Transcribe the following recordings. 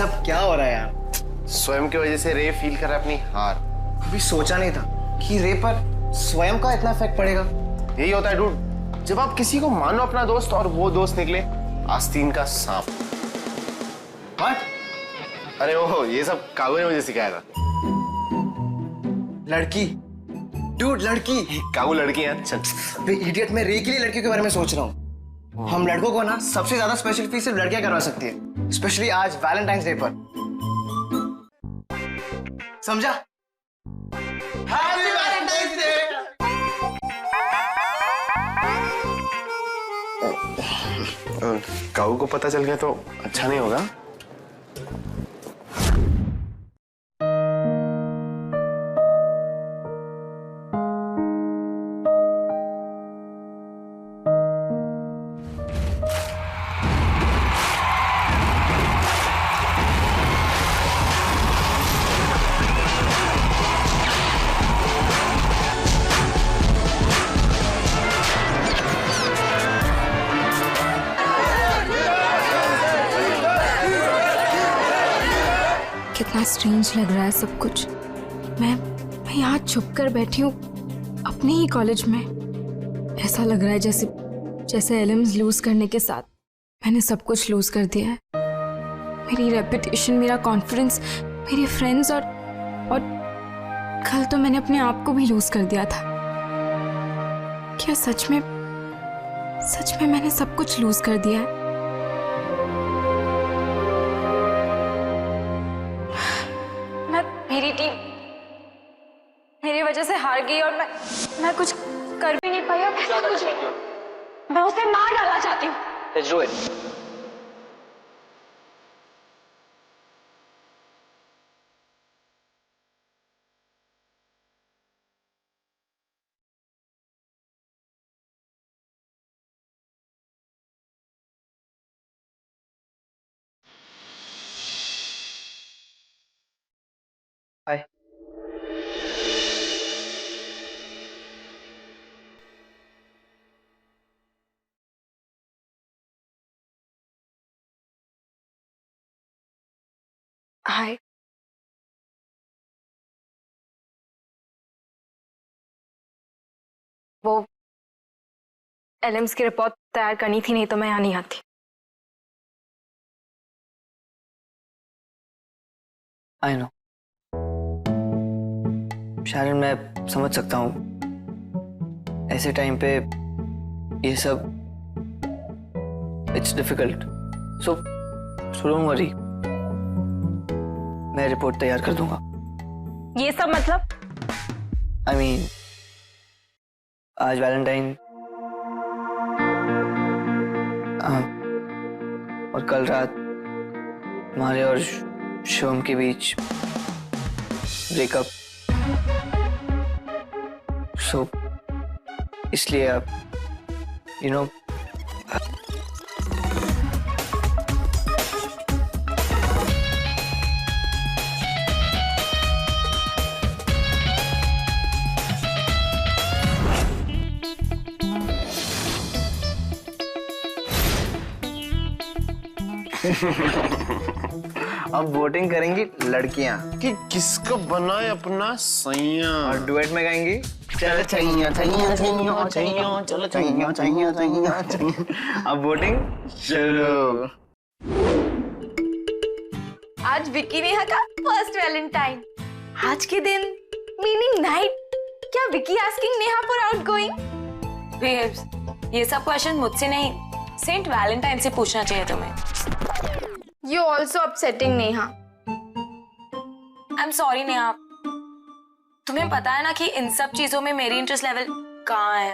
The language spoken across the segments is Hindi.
सब क्या हो रहा है यार? स्वयं की वजह से रे फील कर रहा है अपनी हार। कभी सोचा नहीं था कि रे पर स्वयं का इतना इफेक्ट पड़ेगा। यही होता है डूड, जब आप किसी को मानो अपना दोस्त और वो दोस्त निकले आस्तीन का सांप। What? अरे ओहो, ये सब कागो ने मुझे सिखाया था। लड़की डूड, लड़की। कागो लड़की है। चल इडियट, मैं रे के लिए लड़कियों के बारे में सोच रहा हूँ। हम लड़कों को ना सबसे ज्यादा स्पेशल फीस सिर्फ लड़कियां करवा सकती है, स्पेशली आज वैलेंटाइंस डे पर। समझा? Happy Valentine's day. कागो को पता चल गया तो अच्छा नहीं होगा। कितना स्ट्रेंज लग रहा है सब कुछ। मैं यहाँ छुप कर बैठी हूँ अपने ही कॉलेज में। ऐसा लग रहा है जैसे एलिम्स लूज करने के साथ मैंने सब कुछ लूज कर दिया है। मेरी रेपुटेशन, मेरा कॉन्फिडेंस, मेरे फ्रेंड्स और कल तो मैंने अपने आप को भी लूज कर दिया था। क्या सच में मैंने सब कुछ लूज कर दिया है? मेरी टीम मेरी वजह से हार गई और मैं कुछ कर भी नहीं पाई। मैं उसे मार डालना चाहती हूँ। Let's do it. Hi. हाय। वो एलिम्स की रिपोर्ट तैयार करनी थी, नहीं तो मैं यहाँ नहीं आती। I know. शायद मैं समझ सकता हूँ ऐसे टाइम पे ये सब it's difficult. So don't worry, मैं रिपोर्ट तैयार कर दूंगा। ये सब मतलब? I mean, आज वैलेंटाइन और कल रात हमारे और शिवम के बीच ब्रेकअप। सो इसलिए आप यू नो अब वोटिंग करेंगी लड़कियां कि किसका बना है अपना सैया, और डुएट में गाएंगी चल छैया छैया छैया छैया चल छैया छैया छैया छैया। अब वोटिंग शुरू। आज विकी नेहा का फर्स्ट वैलेंटाइन। आज के दिन मीनिंग नाइट। क्या Vicky asking Neha for outgoing? Babes, ये सब क्वेश्चन मुझसे नहीं, सेंट वैलेंटाइन से पूछना चाहिए तुम्हें। You also upsetting Neha. I am sorry Neha, तुम्हें पता है ना कि इन सब चीजों में मेरी इंटरेस्ट लेवल कहाँ है।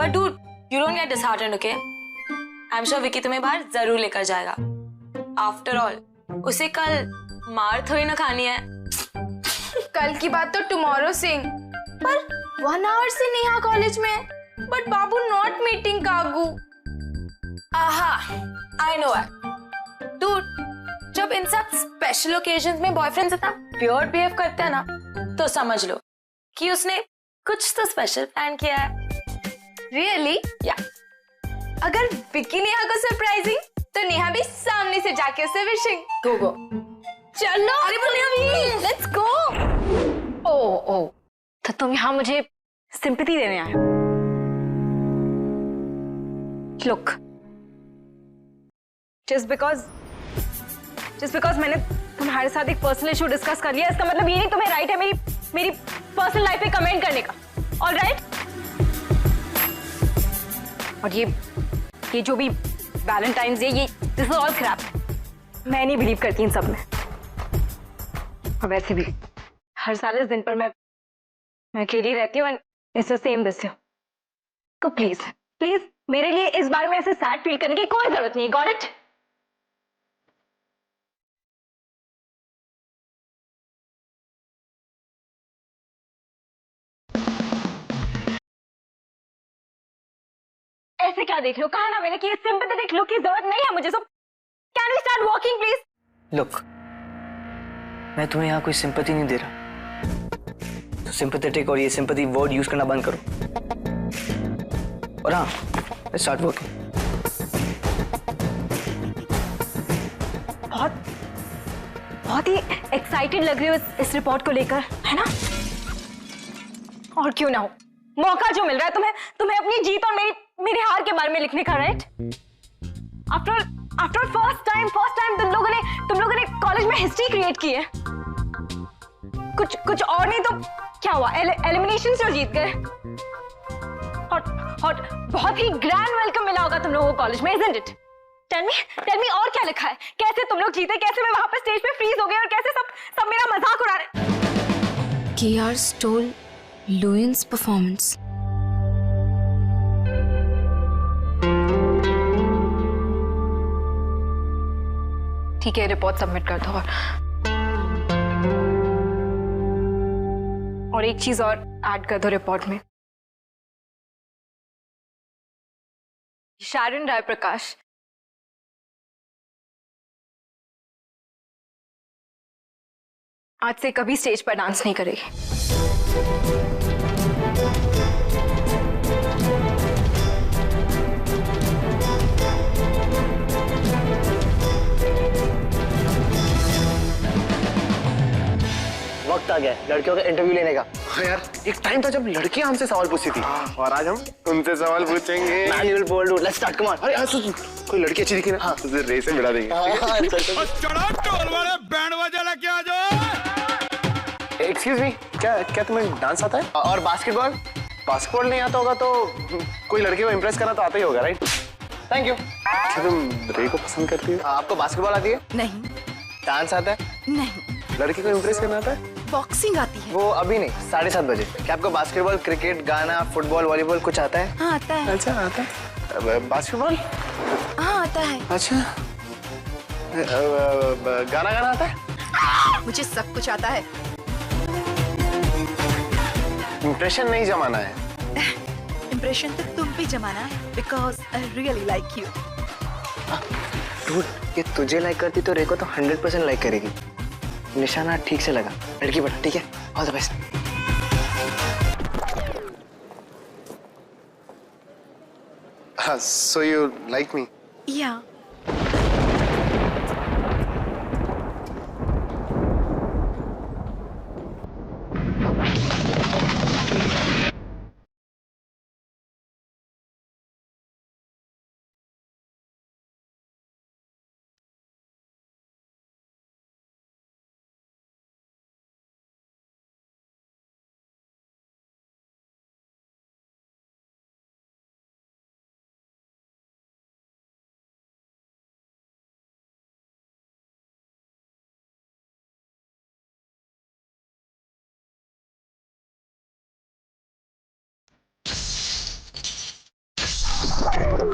But dude, you don't get disheartened, okay? I am sure Vicky तुम्हें बाहर जरूर लेकर जाएगा। आफ्टर ऑल उसे कल मार थोड़ी ना खानी है। कल की बात तो टुमारो सिंह, पर 1 आवर से नेहा कॉलेज में है, बट बाबू नॉट मीटिंग कागू। आहा, आई नो इट। डूड, जब इन सब स्पेशल ओकेजन्स में बॉयफ्रेंड्स इतना वियर्ड बिहेव करते हैं ना, तो समझ लो कि उसने कुछ तो स्पेशल प्लान किया है। रियली? या अगर विकी नेहा को सरप्राइजिंग तो नेहा भी सामने से जाके उसे विशिंग। गो गो। चलो अरे पर नेहा भी लेट्स गो। ओ ओ, तो तुम यहाँ मुझे सिंपैथी देने आए हो? लुक, जस्ट बिकॉज मैंने तुम्हारे साथ एक पर्सनल इशू डिस्कस कर लिया, इसका मतलब ये नहीं तुम्हें राइट है मेरी पर्सनल लाइफ पे कमेंट करने का। All right? और ये जो भी वैलेंटाइंस डे, ये दिस इज ऑल क्रैप। मैं नहीं बिलीव करती इन सब में। और वैसे भी हर साल इस दिन पर मैं अकेली रहती हूँ, and it's the same this year. तो प्लीज मेरे लिए इस बार में ऐसे सैड फील करने की कोई जरूरत नहीं। Got it? ऐसे क्या देख लो, कहा ना मैंने कि सिंपैथेटिक लुक की जरूरत नहीं है मुझे। So can we start walking please? Look, मैं तुम्हें यहाँ कोई सिंपैथी नहीं दे रहा, तो सिंपैथेटिक और ये सिंपैथी वर्ड यूज करना बंद करो। और हाँ, स्टार्ट वर्किंग। बहुत ही एक्साइटेड लग रही हो इस रिपोर्ट को लेकर, है ना? और क्यों ना हो, मौका जो मिल रहा है तुम्हें अपनी जीत और मेरी हार के बारे में लिखने का, राइट? आफ्टर फर्स्ट टाइम तुम लोगों ने कॉलेज में हिस्ट्री क्रिएट की है। कुछ और नहीं तो क्या हुआ, एलिमिनेशन से जीत गए। और बहुत ही ग्रैंड वेलकम मिला होगा तुम लोगों को कॉलेज में, इजंट इट? टेल मी और क्या लिखा है? कैसे तुम लोग जीते, कैसे मैं वहां पे स्टेज पे फ्रीज हो गई और कैसे सब मेरा मजाक उड़ा रहे? KR stole Luan's performance. ठीक है, रिपोर्ट सबमिट कर दो। और एक चीज और ऐड कर दो रिपोर्ट में। शारन राय प्रकाश आज से कभी स्टेज पर डांस नहीं करेगी। वक्त आ गया है लड़कियों का इंटरव्यू लेने का। हाँ यार, एक टाइम था जब लड़कियां हमसे सवाल पूछती थी, और आज हम उनसे सवाल पूछेंगे। Manual bold, let's start, come on. अरे आज सुन, कोई लड़की अच्छी दिखी ना, हाँ, तो रेस में मिला देंगे। चढ़ो ढोल वाले बैंड बजा लेके आ जाओ। एक्सक्यूज मी, क्या तुम्हें डांस आता है? और बास्केटबॉल? बास्केटबॉल नहीं आता होगा तो कोई लड़के को इम्प्रेस करना तो आता ही होगा, राइट? Thank you. क्या तुम रे को पसंद करती हो? आपको बास्केटबॉल आती है? नहीं डांस आता है? नहीं, लड़की को इम्प्रेस करना आता है? बॉक्सिंग आती है। वो अभी नहीं, 7:30 बजे। क्या आपको बास्केटबॉल, क्रिकेट, गाना, फुटबॉल, वॉलीबॉल कुछ आता है? हाँ आता है। अच्छा आता है। बास्केटबॉल? हाँ आता है। अच्छा। गाना आता है? मुझे सब कुछ आता है। इम्प्रेशन नहीं जमाना है। इम्प्रेशन तो तुम भी जमाना है, because I really like you. Dude, ये तुझे लाइक करती तो रेको तो 100% लाइक करेगी। निशाना ठीक से लगा, लड़की बढ़ा, ठीक है? All the best. हाँ, so you like me? या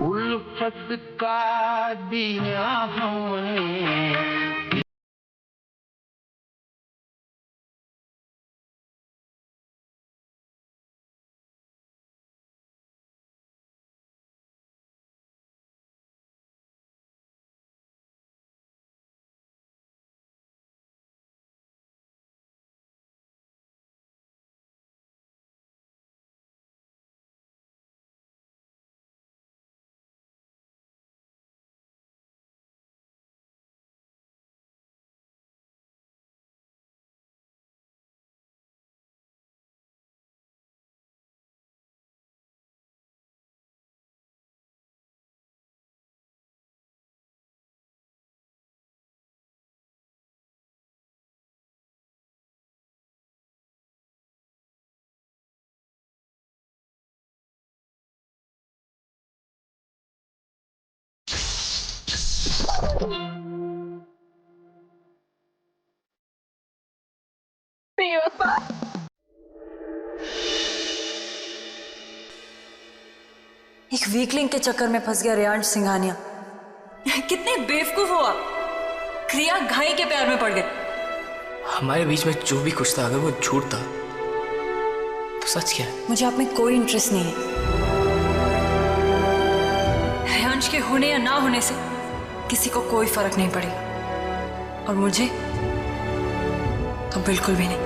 उल्फत का दिया हमने एक वीकलिंग के चक्कर में फंस गया रेयांश सिंघानिया। कितने बेवकूफ हो आप। क्रिया घाई के प्यार में पड़ गए। हमारे बीच में जो भी कुछ था अगर वो झूठ था तो सच क्या है? मुझे आप में कोई इंटरेस्ट नहीं है। रेयांश के होने या ना होने से किसी को कोई फर्क नहीं पड़ेगा और मुझे तो बिल्कुल भी नहीं।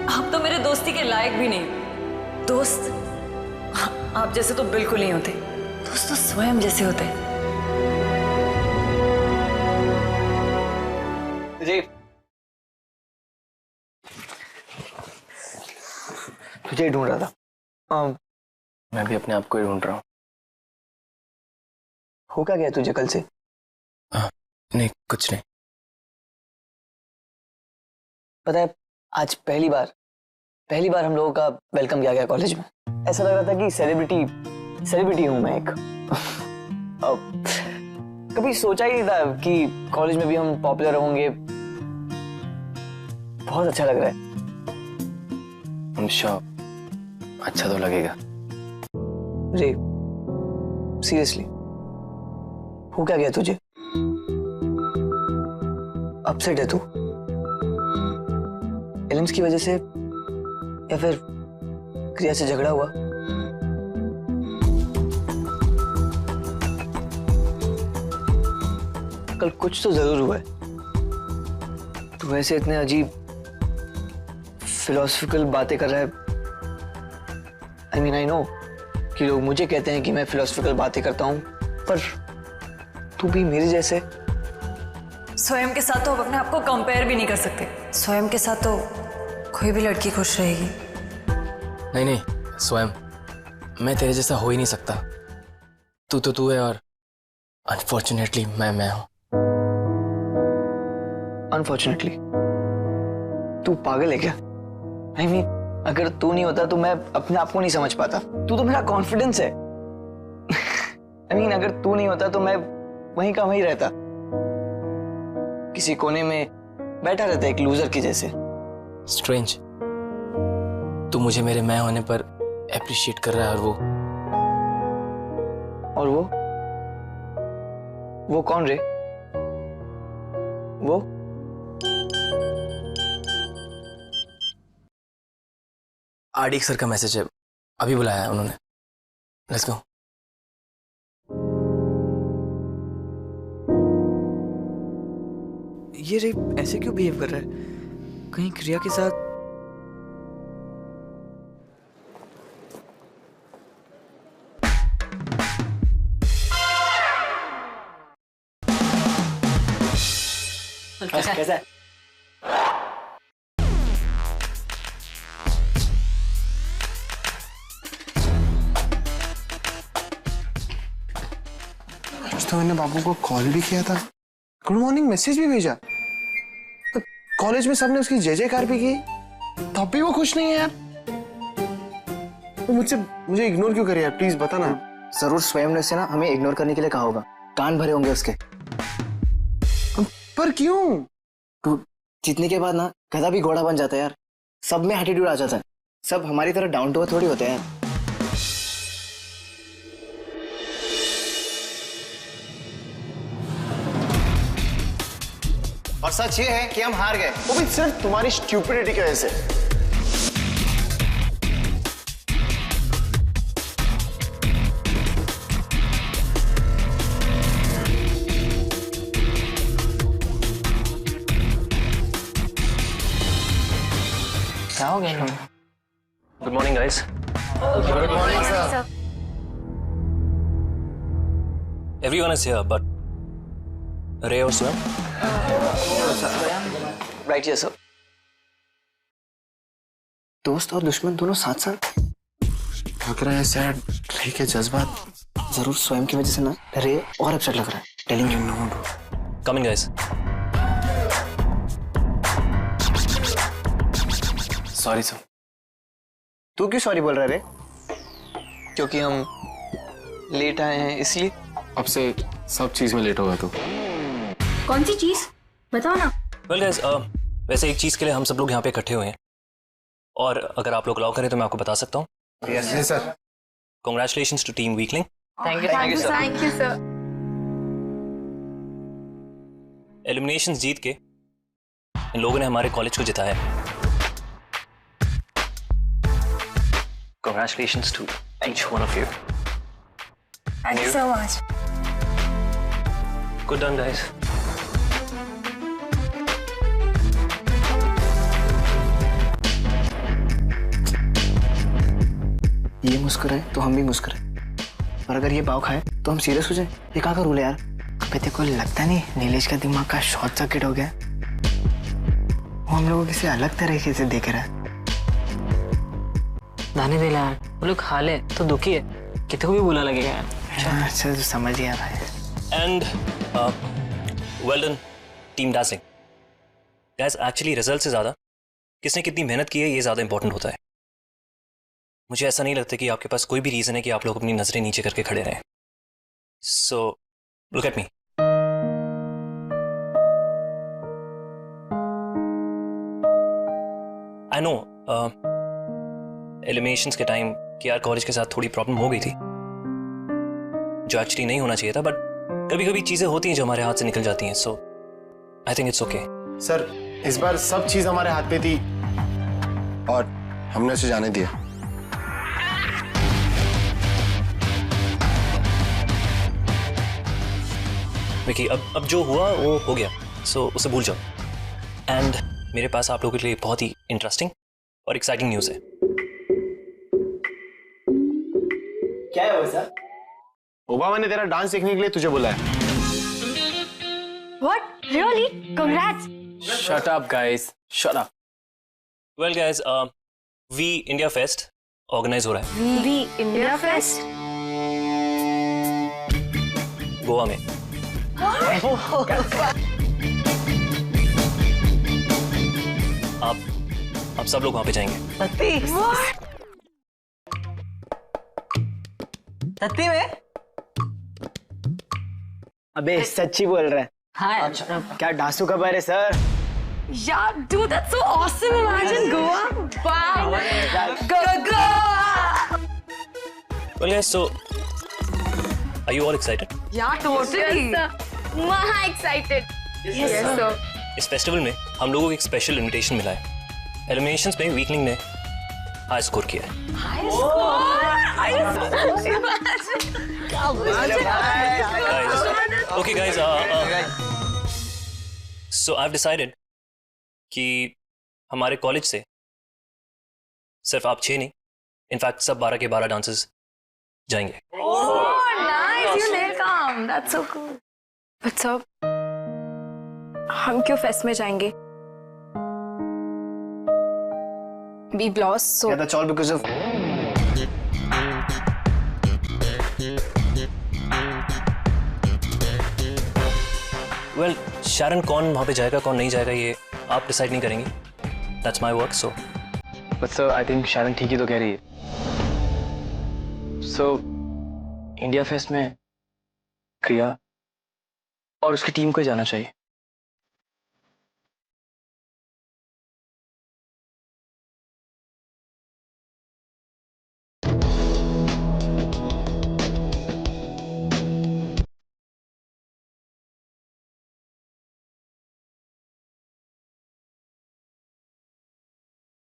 आप तो मेरे दोस्ती के लायक भी नहीं। दोस्त आप जैसे तो बिल्कुल नहीं होते। दोस्त तो स्वयं जैसे होते हैं। जी तुझे ही ढूंढ रहा था। मैं भी अपने आप को ही ढूंढ रहा हूँ। हो क्या गया तुझे कल से? नहीं कुछ नहीं। पता है आज पहली बार हम लोगों का वेलकम किया गया कॉलेज में। ऐसा लग रहा था कि सेलिब्रिटी हूं मैं एक। अब कभी सोचा ही नहीं था कि कॉलेज में भी हम पॉपुलर होंगे। बहुत अच्छा लग रहा है। I'm sure अच्छा तो लगेगा। रे सीरियसली हो क्या गया तुझे? अपसेट है तू एलिम्स की वजह से या फिर क्रिया से झगड़ा हुआ? कल कुछ तो जरूर हुआ है। तू वैसे इतने अजीब फिलोसफिकल बातें कर रहा है। आई नो कि लोग मुझे कहते हैं कि मैं फिलोसफिकल बातें करता हूं, पर तू भी मेरे जैसे। स्वयं के साथ तो आप अपने आप को कंपेयर भी नहीं कर सकते। स्वयं के साथ तो कोई भी लड़की खुश रहेगी। नहीं स्वयं मैं तेरे जैसा हो ही नहीं सकता। तू तो तू है और अनफॉर्चुनेटली मैं हूं। अनफॉर्चुनेटली तू पागल है क्या? आई मीन अगर तू नहीं होता तो मैं अपने आप को नहीं समझ पाता। तू तो मेरा कॉन्फिडेंस है। आई मीन अगर तू नहीं होता तो मैं वहीं का वहीं रहता, किसी कोने में बैठा रहता एक लूजर की जैसे। स्ट्रेंज तू मुझे मेरे मैं होने पर एप्रिशिएट कर रहा है और वो कौन रे? वो आरडीएक्स सर का मैसेज है, अभी बुलाया है उन्होंने। Let's go. ये रे ऐसे क्यों बिहेव कर रहा है? कहीं क्रिया के साथ? कैसा है? तो मैंने बाबू को कॉल भी किया था, गुड मॉर्निंग मैसेज भी भेजा, तो कॉलेज में सबने उसकी जय जयकार भी की, तब भी वो खुश नहीं है यार। वो मुझे इग्नोर क्यों करे यार? प्लीज बता ना। जरूर स्वयं ने से ना हमें इग्नोर करने के लिए कहा होगा। कान भरे होंगे उसके। पर क्यों? तो जीतने के बाद ना गधा भी घोड़ा बन जाता है यार। सब में एटीट्यूड आ जाता है। सब हमारी तरह डाउन टू अर्थ थोड़ी होते हैं। और सच ये है कि हम हार गए, वो भी सिर्फ तुम्हारी स्टूपिडिटी की वजह से। क्या हो गया? Good morning guys. Good morning sir. Everyone is here but रे और स्वयं। Right yes sir. दोस्त और दुश्मन दोनों साथ साथ। लग रहा है सैड रे के जज्बात जरूर स्वयं की वजह से ना रे और अपसेट लग रहा है। Telling you know. Coming guys. Sorry sir. तू क्यों सॉरी बोल रहा है रे? क्योंकि हम लेट आए हैं इसलिए। अब से सब चीज में लेट होगा तू। कौन सी चीज बताओ ना। वेल गाइस, वैसे एक चीज़ के लिए हम सब लोग यहाँ पे इकट्ठे हुए हैं, और अगर आप लोग अलाउ करें तो मैं आपको बता सकता हूँ। Yes sir. Congratulations to team weakling. Thank you sir. Thank you sir. Eliminations जीत के इन लोगों ने हमारे कॉलेज को जिताया। Congratulations to each one of you. Thank you so much. Good done, guys. ये मुस्कुराए तो हम भी मुस्कुराए, और अगर ये पाव खाए तो हम सीरियस हो जाए। ये कहाँ का रूल है यार? अबे तेरे को लगता नहीं नीलेश का दिमाग का शॉर्ट सर्किट हो गया? वो हम लोगों किसी अलग तरीके से देख रहा है। दाने दे यार, वो लोग खा ले तो दुखी है, कितने को भी बुरा लगेगा यार। अच्छा तो समझ गया भाई। And well done, team dazzling. Guys, actually result से ज़्यादा किसने कितनी मेहनत की है ये ज़्यादा इंपॉर्टेंट होता है। मुझे ऐसा नहीं लगता कि आपके पास कोई भी रीज़न है कि आप लोग अपनी नज़रें नीचे करके खड़े रहें। So look at me. I know eliminations के टाइम केआर कॉलेज के साथ थोड़ी प्रॉब्लम हो गई थी, जो एक्चुअली नहीं होना चाहिए था, बट कभी कभी चीजें होती हैं जो हमारे हाथ से निकल जाती हैं। So I think it's okay. Sir इस बार सब चीज हमारे हाथ पे थी और हमने उसे जाने दिया। विकी, अब जो हुआ वो हो गया, सो उसे भूल जाओ। एंड मेरे पास आप लोगों के लिए बहुत ही इंटरेस्टिंग और एक्साइटिंग न्यूज़ है। क्या है वो सर? ओबामा ने तेरा डांस देखने के लिए तुझे बुलाया। What? Really? Congrats. Shut up, guys. Shut up. Well, guys, We India Fest organise हो रहा है We India Fest. गोवा में। आप सब लोग वहां पे जाएंगे। सत्ती में? अबे सच्ची बोल रहा है? हाँ। क्या डांसू का बार है sir? Yeah, dude, that's so awesome. Imagine Goa. Wow. Go Goa. Well, guys, so are you all excited? Yeah, totally. Maha excited. Yes, sir. इस फेस्टिवल में हम लोगों को एक स्पेशल इनविटेशन मिला है। एलिमिनेशंस में वीकलिंग ने हाई स्कोर किया है। Okay, guys. So I've decided कि हमारे कॉलेज से सिर्फ आप 6 नहीं, इनफैक्ट सब 12 के 12 डांसर्स जाएंगे। Oh, nice. You did come. That's so cool. But sir, हम क्यों फेस्ट में जाएंगे? We've lost, so Yeah, that's all because of Well, शारन कौन वहाँ पे जाएगा कौन नहीं जाएगा ये आप डिसाइड नहीं करेंगे। That's my work, so. But sir I think Sharan ठीक ही तो कह रही है। सो इंडिया फेस्ट में क्रिया और उसकी टीम को ही जाना चाहिए।